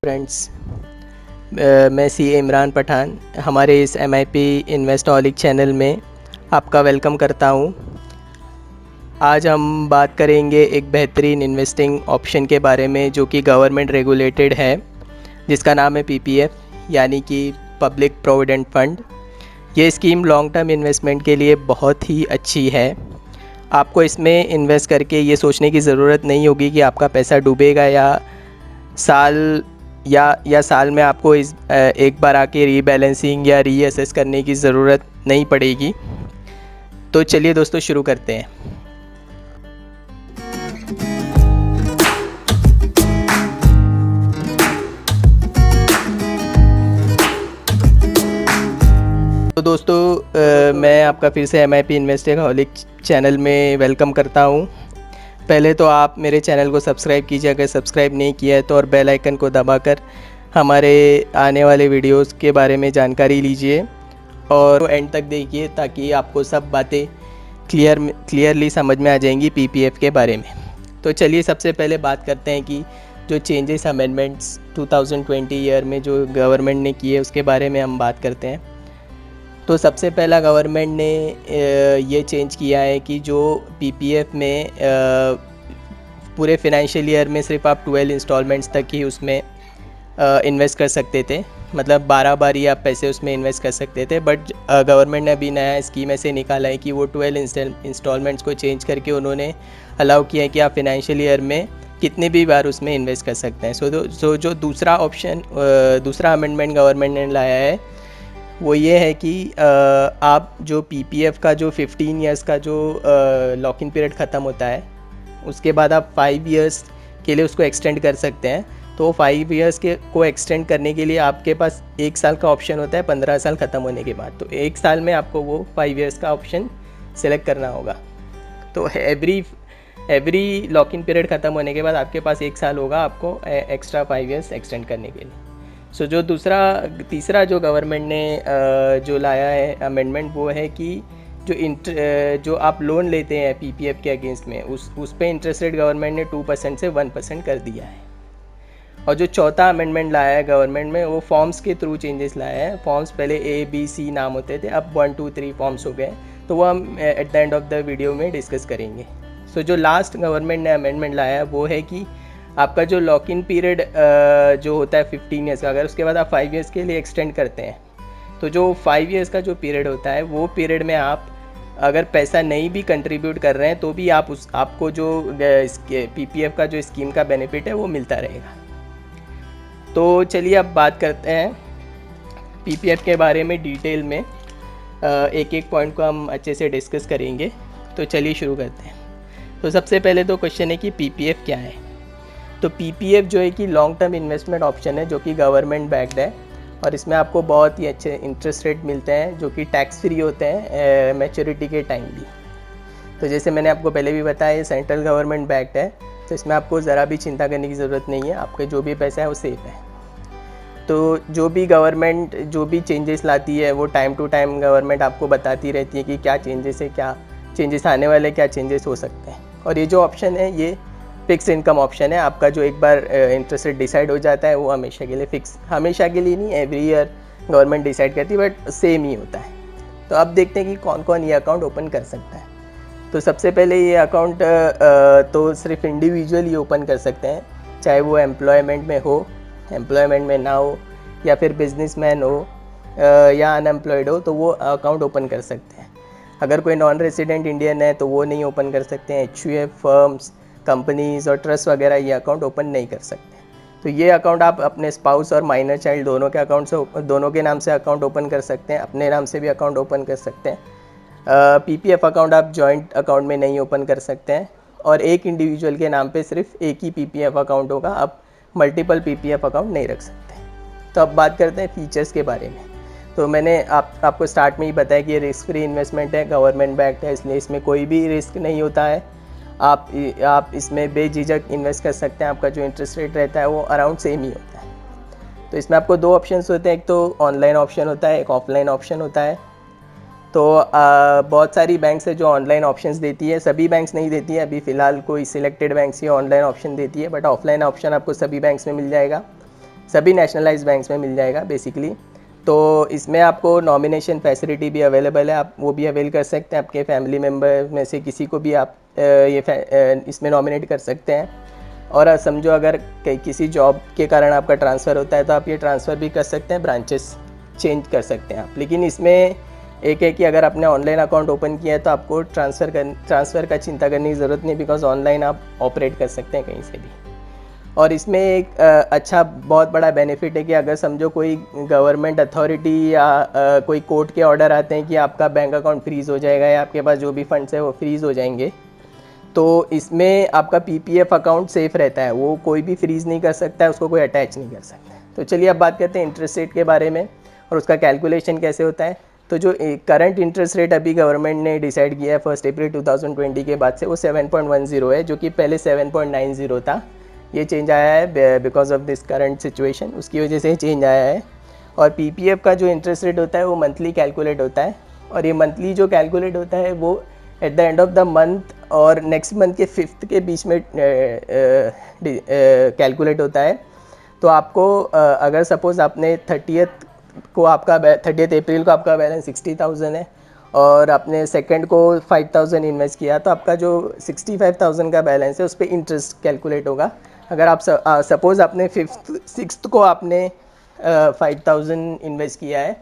Friends, मैं सी इमरान पठान हमारे इस MIP इन्वेस्टॉलिक चैनल में आपका वेलकम करता हूं। आज हम बात करेंगे एक बेहतरीन इन्वेस्टिंग ऑप्शन के बारे में जो कि गवर्नमेंट रेगुलेटेड है, जिसका नाम है PPF यानी कि पब्लिक प्रोविडेंट फंड। ये स्कीम लॉन्ग टर्म इन्वेस्टमेंट के लिए बहुत ही अच्छी है। आपको इसमें इन्वेस्ट करके ये सोचने की ज़रूरत नहीं होगी कि आपका पैसा डूबेगा या साल में आपको एक बार आके रीबैलेंसिंग या रीअसेस करने की ज़रूरत नहीं पड़ेगी। तो चलिए दोस्तों शुरू करते हैं। तो दोस्तों मैं आपका फिर से MIP इन्वेस्टिंग चैनल में वेलकम करता हूं। पहले तो आप मेरे चैनल को सब्सक्राइब कीजिए अगर सब्सक्राइब नहीं किया है तो, और बेल आइकन को दबाकर हमारे आने वाले वीडियोस के बारे में जानकारी लीजिए और एंड तक देखिए ताकि आपको सब बातें क्लियरली समझ में आ जाएंगी PPF के बारे में। तो चलिए सबसे पहले बात करते हैं कि जो चेंजेस अमेंडमेंट्स 2020 ईयर में जो गवर्नमेंट ने किए उसके बारे में हम बात करते हैं। तो सबसे पहला गवर्नमेंट ने ये चेंज किया है कि जो PPF में पूरे फाइनेंशियल ईयर में सिर्फ आप 12 इंस्टॉलमेंट्स तक ही उसमें इन्वेस्ट कर सकते थे, मतलब 12 बार ही आप पैसे उसमें इन्वेस्ट कर सकते थे। बट गवर्नमेंट ने अभी नया स्कीम ऐसे निकाला है कि वो 12 इंस्टॉलमेंट्स को चेंज करके उन्होंने अलाउ किया है कि आप फाइनेंशियल ईयर में कितने भी बार उसमें इन्वेस्ट कर सकते हैं। सो जो दूसरा अमेंडमेंट गवर्नमेंट ने लाया है वो ये है कि आप जो PPF का जो 15 इयर्स का जो लॉक इन पीरियड ख़त्म होता है उसके बाद आप 5 इयर्स के लिए उसको एक्सटेंड कर सकते हैं। तो 5 इयर्स को एक्सटेंड करने के लिए आपके पास 1 साल का ऑप्शन होता है 15 साल ख़त्म होने के बाद। तो 1 साल में आपको वो 5 इयर्स का ऑप्शन सेलेक्ट करना होगा। तो एवरी लॉक इन पीरियड ख़त्म होने के बाद आपके पास 1 साल होगा आपको एक्स्ट्रा 5 इयर्स एक्सटेंड करने के लिए। सो जो तीसरा जो गवर्नमेंट ने जो लाया है अमेंडमेंट वो है कि जो आप लोन लेते हैं PPF के अगेंस्ट में उस पे इंटरेस्ट रेट गवर्नमेंट ने 2% से 1% कर दिया है। और जो चौथा अमेंडमेंट लाया है गवर्नमेंट में वो फॉर्म्स के थ्रू चेंजेस लाया है। फॉर्म्स पहले A, B, C नाम होते थे, अब 1, 2, 3 फॉर्म्स हो गए। तो वो हम at the end of the video में डिस्कस करेंगे। सो जो लास्ट गवर्नमेंट ने अमेंडमेंट लाया है वो है कि आपका जो लॉक इन पीरियड जो होता है 15 ईयर्स का, अगर उसके बाद आप 5 इयर्स के लिए एक्सटेंड करते हैं तो जो 5 इयर्स का जो पीरियड होता है वो पीरियड में आप अगर पैसा नहीं भी कंट्रीब्यूट कर रहे हैं तो भी आपको जो PPF का जो स्कीम का बेनिफिट है वो मिलता रहेगा। तो चलिए अब बात करते हैं PPF के बारे में डिटेल में। एक एक पॉइंट को हम अच्छे से डिस्कस करेंगे। तो चलिए शुरू करते हैं। तो सबसे पहले तो क्वेश्चन है कि PPF क्या है। तो PPF जो है कि लॉन्ग टर्म इन्वेस्टमेंट ऑप्शन है जो कि गवर्नमेंट बैक्ड है और इसमें आपको बहुत ही अच्छे इंटरेस्ट रेट मिलते हैं जो कि टैक्स फ्री होते हैं मैच्योरिटी के टाइम भी। तो जैसे मैंने आपको पहले भी बताया ये सेंट्रल गवर्नमेंट बैक्ड है, तो इसमें आपको ज़रा भी चिंता करने की ज़रूरत नहीं है। आपके जो भी पैसा है वो सेफ है। तो जो भी गवर्नमेंट जो भी चेंजेस लाती है वो टाइम टू टाइम गवर्नमेंट आपको बताती रहती है कि क्या चेंजेस है, क्या चेंजेस आने वाले, क्या चेंजेस हो सकते हैं। और ये जो ऑप्शन है ये फिक्स इनकम ऑप्शन है। आपका जो एक बार इंटरेस्ट रेट डिसाइड हो जाता है वो हमेशा के लिए फिक्स, हमेशा के लिए नहीं, एवरी ईयर गवर्नमेंट डिसाइड करती है बट सेम ही होता है। तो अब देखते हैं कि कौन कौन ये अकाउंट ओपन कर सकता है। तो सबसे पहले ये अकाउंट तो सिर्फ इंडिविजुअल ही ओपन कर सकते हैं, चाहे वो एम्प्लॉयमेंट में हो, एम्प्लॉयमेंट में ना हो, या फिर बिजनेसमैन हो या अनएम्प्लॉयड हो तो वो अकाउंट ओपन कर सकते हैं। अगर कोई नॉन रेजिडेंट इंडियन है तो वो नहीं ओपन कर सकते हैं। HUF फर्म्स, कंपनीज़ और ट्रस्ट वगैरह ये अकाउंट ओपन नहीं कर सकते। तो ये अकाउंट आप अपने स्पाउस और माइनर चाइल्ड दोनों के नाम से अकाउंट ओपन कर सकते हैं, अपने नाम से भी अकाउंट ओपन कर सकते हैं। PPF अकाउंट आप जॉइंट अकाउंट में नहीं ओपन कर सकते हैं और एक इंडिविजुअल के नाम पे सिर्फ एक ही PPF अकाउंट होगा, आप मल्टीपल PPF अकाउंट नहीं रख सकते। तो अब बात करते हैं फीचर्स के बारे में। तो मैंने आपको स्टार्ट में ही बताया कि ये रिस्क फ्री इन्वेस्टमेंट है, गवर्नमेंट बैक्ड है, इसलिए इसमें कोई भी रिस्क नहीं होता है। आप इसमें बेझिझक इन्वेस्ट कर सकते हैं। आपका जो इंटरेस्ट रेट रहता है वो अराउंड सेम ही होता है। तो इसमें आपको 2 ऑप्शंस होते हैं, एक तो ऑनलाइन ऑप्शन होता है, एक ऑफलाइन ऑप्शन होता है। तो बहुत सारी बैंक्स है जो ऑनलाइन ऑप्शंस देती है, सभी बैंक्स नहीं देती है। अभी फ़िलहाल कोई सिलेक्टेड बैंक्स ही ऑनलाइन ऑप्शन देती है, बट ऑफलाइन ऑप्शन आपको सभी बैंक्स में मिल जाएगा। सभी नेशनलाइज्ड बैंक्स में मिल जाएगा बेसिकली। तो इसमें आपको नॉमिनेशन फैसिलिटी भी अवेलेबल है, आप वो भी अवेल कर सकते हैं। आपके फैमिली मेम्बर में से किसी को भी आप इसमें नॉमिनेट कर सकते हैं। और समझो अगर किसी जॉब के कारण आपका ट्रांसफ़र होता है तो आप ये ट्रांसफ़र भी कर सकते हैं, ब्रांचेस चेंज कर सकते हैं आप। लेकिन इसमें एक है कि अगर आपने ऑनलाइन अकाउंट ओपन किया है तो आपको ट्रांसफ़र का चिंता करने की ज़रूरत नहीं, बिकॉज ऑनलाइन आप ऑपरेट कर सकते हैं कहीं से भी। और इसमें एक अच्छा बहुत बड़ा बेनिफिट है कि अगर समझो कोई गवर्नमेंट अथॉरिटी या कोई कोर्ट के ऑर्डर आते हैं कि आपका बैंक अकाउंट फ्रीज़ हो जाएगा या आपके पास जो भी फंड्स है वो फ्रीज़ हो जाएंगे, तो इसमें आपका पीपीएफ अकाउंट सेफ़ रहता है, वो कोई भी फ्रीज़ नहीं कर सकता है, उसको कोई अटैच नहीं कर सकता। तो चलिए अब बात करते हैं इंटरेस्ट रेट के बारे में और उसका कैलकुलेशन कैसे होता है। तो जो करंट इंटरेस्ट रेट अभी गवर्नमेंट ने डिसाइड किया है 1 अप्रैल 2020 के बाद से, वो 7.10 है, जो कि पहले 7.90 था। ये चेंज आया है because of this current situation, उसकी वजह से चेंज आया है। और पीपीएफ का जो इंटरेस्ट रेट होता है वो मंथली कैलकुलेट होता है, और ये मंथली जो कैलकुलेट होता है वो at the end of the month और नेक्स्ट मंथ के 5th के बीच में कैलकुलेट होता है। तो आपको अगर सपोज़ आपने 30th अप्रैल को आपका बैलेंस 60,000 है और आपने सेकंड को 5,000 इन्वेस्ट किया, तो आपका जो 65,000 का बैलेंस है उस पर इंटरेस्ट कैलकुलेट होगा। अगर आप सपोज़ आपने 6th को आपने 5,000 इन्वेस्ट किया है,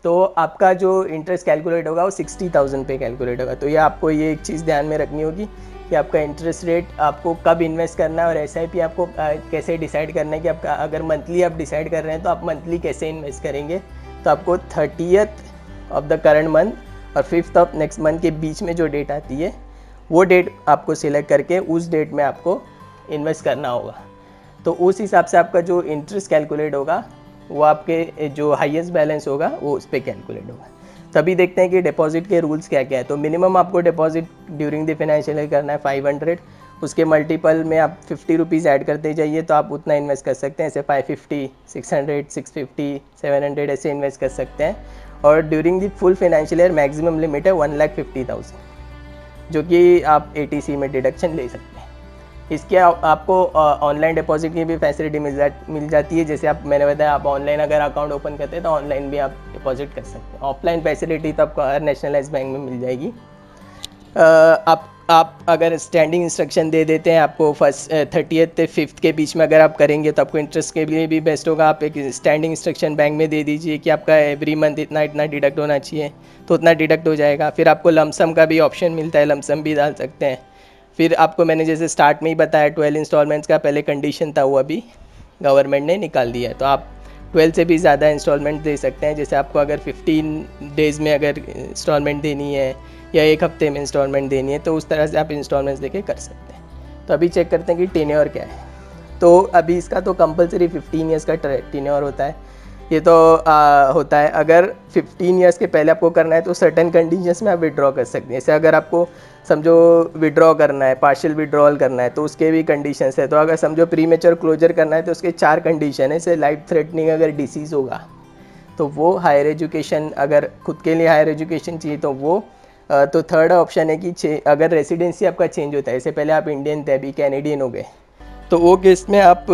तो आपका जो इंटरेस्ट कैलकुलेट होगा वो 60,000 पे कैलकुलेट होगा। तो ये आपको ये एक चीज़ ध्यान में रखनी होगी कि आपका इंटरेस्ट रेट आपको कब इन्वेस्ट करना है, और एसआईपी आपको कैसे डिसाइड करना है कि आपका अगर मंथली आप डिसाइड कर रहे हैं तो आप मंथली कैसे इन्वेस्ट करेंगे। तो आपको 30th of the current month और 5th ऑफ नेक्स्ट मंथ के बीच में जो डेट आती है वो डेट आपको सिलेक्ट करके उस डेट में आपको इन्वेस्ट करना होगा। तो उस हिसाब से आपका जो इंटरेस्ट कैलकुलेट होगा वो आपके जो हाईएस्ट बैलेंस होगा वो उस पर कैलकुलेट होगा। तभी देखते हैं कि डिपॉजिट के रूल्स क्या क्या है। तो मिनिमम आपको deposit during the financial year करना है 500, उसके मल्टीपल में आप 50 रुपीज़ ऐड करते जाइए तो आप उतना इन्वेस्ट कर सकते हैं। ऐसे 550, 600, 650, 700 ऐसे इन्वेस्ट कर सकते हैं। और during the full financial year maximum limit है 1,50,000, जो कि आप ATC में डिडक्शन ले सकते हैं। इसके आपको ऑनलाइन डिपॉजिट की भी फैसिलिटी मिल जाती है। जैसे आप मैंने बताया, आप ऑनलाइन अगर अकाउंट ओपन करते हैं तो ऑनलाइन भी आप डिपॉजिट कर सकते हैं। ऑफलाइन फैसिलिटी तो आपको हर नेशनलाइज्ड बैंक में मिल जाएगी। आप अगर स्टैंडिंग इंस्ट्रक्शन दे देते हैं आपको 30th 5th के बीच में अगर आप करेंगे तो आपको इंटरेस्ट के लिए भी बेस्ट होगा। आप एक स्टैंडिंग इंस्ट्रक्शन बैंक में दे दीजिए कि आपका एवरी मंथ इतना इतना डिडक्ट होना चाहिए, तो उतना डिडक्ट हो जाएगा। फिर आपको लमसम का भी ऑप्शन मिलता है, लमसम भी डाल सकते हैं। फिर आपको मैंने जैसे स्टार्ट में ही बताया 12 इंस्टॉलमेंट्स का पहले कंडीशन था, वो अभी गवर्नमेंट ने निकाल दिया है। तो आप 12 से भी ज़्यादा इंस्टॉलमेंट दे सकते हैं। जैसे आपको अगर 15 डेज़ में अगर इंस्टॉलमेंट देनी है या एक हफ्ते में इंस्टॉलमेंट देनी है, तो उस तरह से आप इंस्टॉलमेंट्स देके कर सकते हैं। तो अभी चेक करते हैं कि टेन्योर क्या है। तो अभी इसका तो कंपलसरी 15 ईयर्स का टेन्योर होता है। ये तो होता है अगर 15 ईयर्स के पहले आपको करना है तो सर्टेन कंडीशंस में आप विड्रॉ कर सकते हैं। जैसे अगर आपको समझो विड्रॉ करना है, पार्शियल विड्रॉल करना है, तो उसके भी कंडीशंस है। तो अगर समझो प्रीमेच्योर क्लोजर करना है तो उसके 4 कंडीशन है। जैसे लाइफ थ्रेटनिंग अगर डिसीज़ होगा तो वो, हायर एजुकेशन अगर खुद के लिए हायर एजुकेशन चाहिए तो वो, तो थर्ड ऑप्शन है कि अगर रेसिडेंसी आपका चेंज होता है, जैसे पहले आप इंडियन थे अभी कैनेडियन हो गए, तो वो केस में आप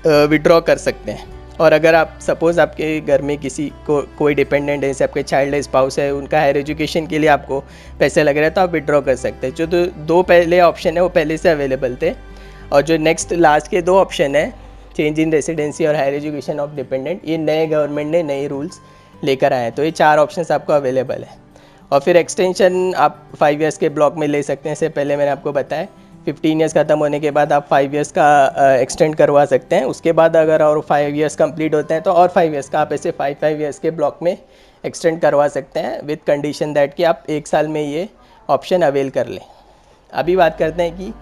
विड्रॉ कर सकते हैं। और अगर आप सपोज़ आपके घर में किसी को कोई डिपेंडेंट है, जैसे आपके चाइल्ड है, स्पाउस है, उनका हायर एजुकेशन के लिए आपको पैसे लग रहे हैं तो आप विड्रॉ कर सकते हैं। जो तो 2 पहले ऑप्शन है वो पहले से अवेलेबल थे, और जो नेक्स्ट लास्ट के 2 ऑप्शन है, चेंज इन रेसिडेंसी और हायर एजुकेशन ऑफ डिपेंडेंट, ये नए गवर्नमेंट ने नए रूल्स लेकर आए हैं। तो ये 4 ऑप्शन आपको अवेलेबल है। और फिर एक्सटेंशन आप 5 ईयर्स के ब्लॉक में ले सकते हैं। इससे पहले मैंने आपको बताया 15 ईयर्स ख़त्म होने के बाद आप 5 ईयर्स का एक्सटेंड करवा सकते हैं। उसके बाद अगर और 5 ईयर्स कंप्लीट होते हैं तो और 5 ईयर्स का आप ऐसे 5 ईयर्स के ब्लॉक में एक्सटेंड करवा सकते हैं, विद कंडीशन दैट कि आप 1 साल में ये ऑप्शन अवेल कर लें। अभी बात करते हैं कि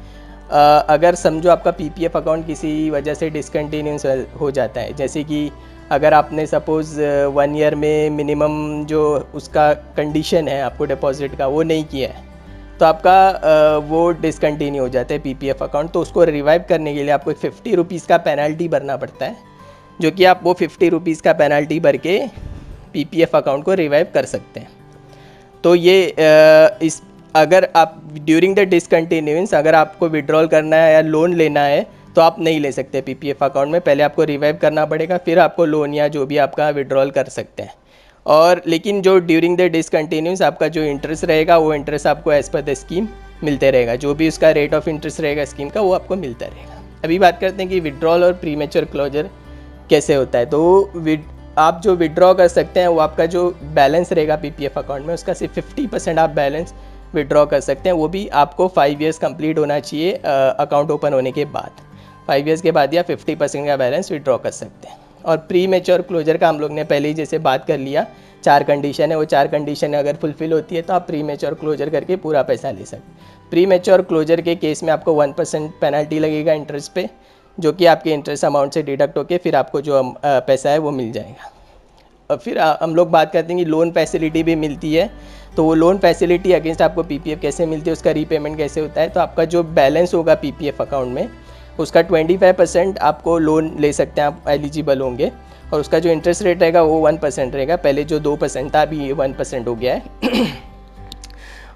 अगर समझो आपका पीपीएफ अकाउंट किसी वजह से डिसकंटिन्यूस हो जाता है, जैसे कि अगर आपने सपोज़ 1 ईयर में मिनिमम जो उसका कंडीशन है आपको डिपॉजिट का वो नहीं किया है, तो आपका वो डिसकंटिन्यू हो जाता है पीपीएफ अकाउंट। तो उसको रिवाइव करने के लिए आपको 50 रुपीज़ का पेनल्टी भरना पड़ता है, जो कि आप वो 50 रुपीज़ का पेनल्टी भर के पीपीएफ अकाउंट को रिवाइव कर सकते हैं। तो ये अगर आप ड्यूरिंग द डिसकंटिन्यूएंस अगर आपको विड्रॉल करना है या लोन लेना है तो आप नहीं ले सकते पीपीएफ अकाउंट में। पहले आपको रिवाइव करना पड़ेगा, फिर आपको लोन या जो भी आपका विड्रॉल कर सकते हैं। और लेकिन जो ड्यूरिंग द डिसकंटिन्यूस आपका जो इंटरेस्ट रहेगा वो इंटरेस्ट आपको एज़ पर द स्कीम मिलते रहेगा। जो भी उसका रेट ऑफ इंटरेस्ट रहेगा स्कीम का वो आपको मिलता रहेगा। अभी बात करते हैं कि विड्रॉल और प्रीमेच्योर क्लोजर कैसे होता है। तो आप जो विड्रॉ कर सकते हैं वो आपका जो बैलेंस रहेगा पीपीएफ अकाउंट में उसका सिर्फ 50% आप बैलेंस विड्रॉ कर सकते हैं। वो भी आपको 5 ईयर्स कंप्लीट होना चाहिए अकाउंट ओपन होने के बाद। 5 ईयर्स के बाद या 50% का बैलेंस विड्रॉ कर सकते हैं। और प्री मैच्योर क्लोजर का हम लोग ने पहले ही जैसे बात कर लिया, 4 कंडीशन है, वो 4 कंडीशन अगर फुलफिल होती है तो आप प्री मैच्योर क्लोजर करके पूरा पैसा ले सकते हैं। प्री मैच्योर क्लोजर के केस में आपको 1% पेनल्टी लगेगा इंटरेस्ट पे, जो कि आपके इंटरेस्ट अमाउंट से डिडक्ट होकर फिर आपको जो पैसा है वो मिल जाएगा। और फिर हम लोग बात करते हैं कि लोन फैसिलिटी भी मिलती है। तो वो लोन फैसिलिटी अगेंस्ट आपको पीपीएफ कैसे मिलती है, उसका रीपेमेंट कैसे होता है। तो आपका जो बैलेंस होगा पीपीएफ अकाउंट में उसका 25% आपको लोन ले सकते हैं, आप एलिजिबल होंगे। और उसका जो इंटरेस्ट रेट रहेगा वो 1% रहेगा। पहले जो 2% था अभी 1% हो गया है।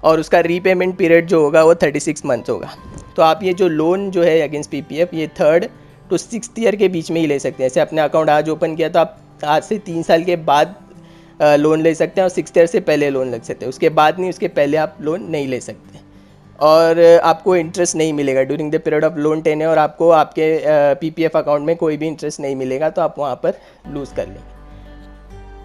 और उसका रीपेमेंट पीरियड जो होगा वो 36 मंथ्स होगा। तो आप ये जो लोन जो है अगेंस्ट पीपीएफ ये 3rd to 6th ईयर के बीच में ही ले सकते हैं। जैसे अपने अकाउंट आज ओपन किया तो आप आज से 3 साल के बाद लोन ले सकते हैं, और 6th ईयर से पहले लोन लग सकते हैं। उसके बाद नहीं, उसके पहले आप लोन नहीं ले सकते। और आपको इंटरेस्ट नहीं मिलेगा during the period of loan tenure, और आपको आपके पीपीएफ अकाउंट में कोई भी इंटरेस्ट नहीं मिलेगा, तो आप वहाँ पर लूज़ कर लेंगे।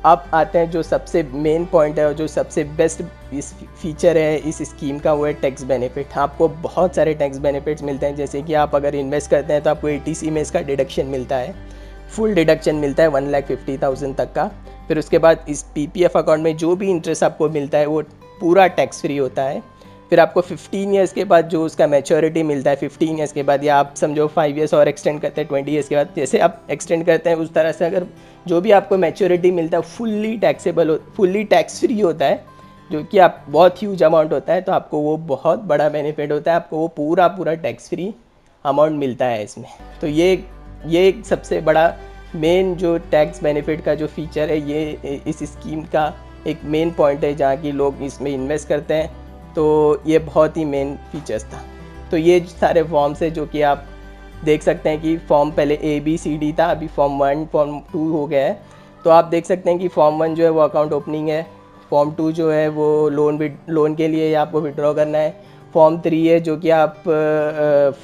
अब आते हैं जो सबसे मेन पॉइंट है और जो सबसे बेस्ट इस फीचर है इस स्कीम का, वो है टैक्स बेनिफिट। आपको बहुत सारे टैक्स बेनिफिट्स मिलते हैं। जैसे कि आप अगर इन्वेस्ट करते हैं तो आपको एटीसी में इसका डिडक्शन मिलता है, फुल डिडक्शन मिलता है 1,50,000 तक का। फिर उसके बाद इस पीपीएफ अकाउंट में जो भी इंटरेस्ट आपको मिलता है वो पूरा टैक्स फ्री होता है। फिर आपको 15 ईयर्स के बाद जो उसका मैच्योरिटी मिलता है, 15 ईयर्स के बाद, या आप समझो 5 ईयर्स और एक्सटेंड करते हैं 20 ईयर्स के बाद, जैसे आप एक्सटेंड करते हैं उस तरह से अगर जो भी आपको मैच्योरिटी मिलता है fully taxable fully tax free होता है, जो कि आप बहुत ह्यूज अमाउंट होता है, तो आपको वो बहुत बड़ा बेनिफिट होता है। आपको वो पूरा टैक्स फ्री अमाउंट मिलता है इसमें। तो ये सबसे बड़ा मेन जो टैक्स बेनिफिट का जो फीचर है, ये इस स्कीम का एक मेन पॉइंट है जहाँ की लोग इसमें इन्वेस्ट करते हैं। तो ये बहुत ही मेन फीचर्स था। तो ये सारे फॉर्म्स है जो कि आप देख सकते हैं कि फॉर्म पहले ABCD था, अभी फॉर्म 1 फॉर्म 2 हो गया है। तो आप देख सकते हैं कि फॉर्म 1 जो है वो अकाउंट ओपनिंग है, फॉर्म 2 जो है वो लोन के लिए आपको विड्रॉ करना है, फॉर्म 3 है जो कि आप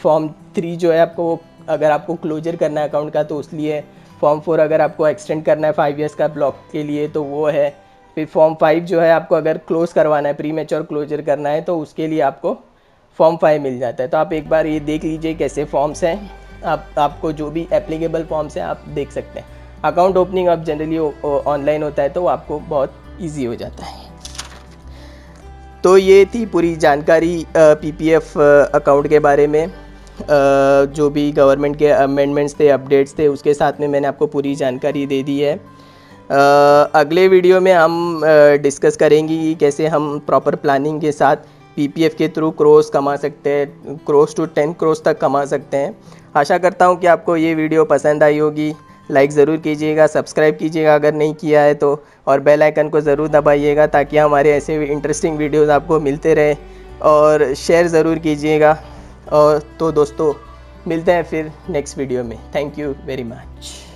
फॉर्म 3 जो है आपको अगर आपको क्लोजर करना है अकाउंट का तो उस लिए, फॉर्म 4 अगर आपको एक्सटेंड करना है 5 ईयर्स का ब्लॉक के लिए तो वो है। फिर फॉर्म 5 जो है आपको अगर क्लोज़ करवाना है, प्री मैच्योर क्लोजर करना है तो उसके लिए आपको फॉर्म 5 मिल जाता है। तो आप एक बार ये देख लीजिए कैसे फॉर्म्स हैं, आपको जो भी एप्लीकेबल फॉर्म्स हैं आप देख सकते हैं। अकाउंट ओपनिंग अब जनरली ऑनलाइन होता है तो आपको बहुत ईजी हो जाता है। तो ये थी पूरी जानकारी पीपीएफ अकाउंट के बारे में। जो भी गवर्नमेंट के अमेंडमेंट्स थे, अपडेट्स थे, उसके साथ में मैंने आपको पूरी जानकारी दे दी है। अगले वीडियो में हम डिस्कस करेंगे कि कैसे हम प्रॉपर प्लानिंग के साथ पीपीएफ के थ्रू क्रोर्स कमा सकते हैं, क्रोर्स टू 10 क्रोर्स तक कमा सकते हैं। आशा करता हूँ कि आपको ये वीडियो पसंद आई होगी। लाइक ज़रूर कीजिएगा, सब्सक्राइब कीजिएगा अगर नहीं किया है तो, और बेल आइकन को ज़रूर दबाइएगा ताकि हमारे ऐसे इंटरेस्टिंग वीडियोज़ आपको मिलते रहे, और शेयर ज़रूर कीजिएगा। और तो दोस्तों मिलते हैं फिर नेक्स्ट वीडियो में। Thank you very much.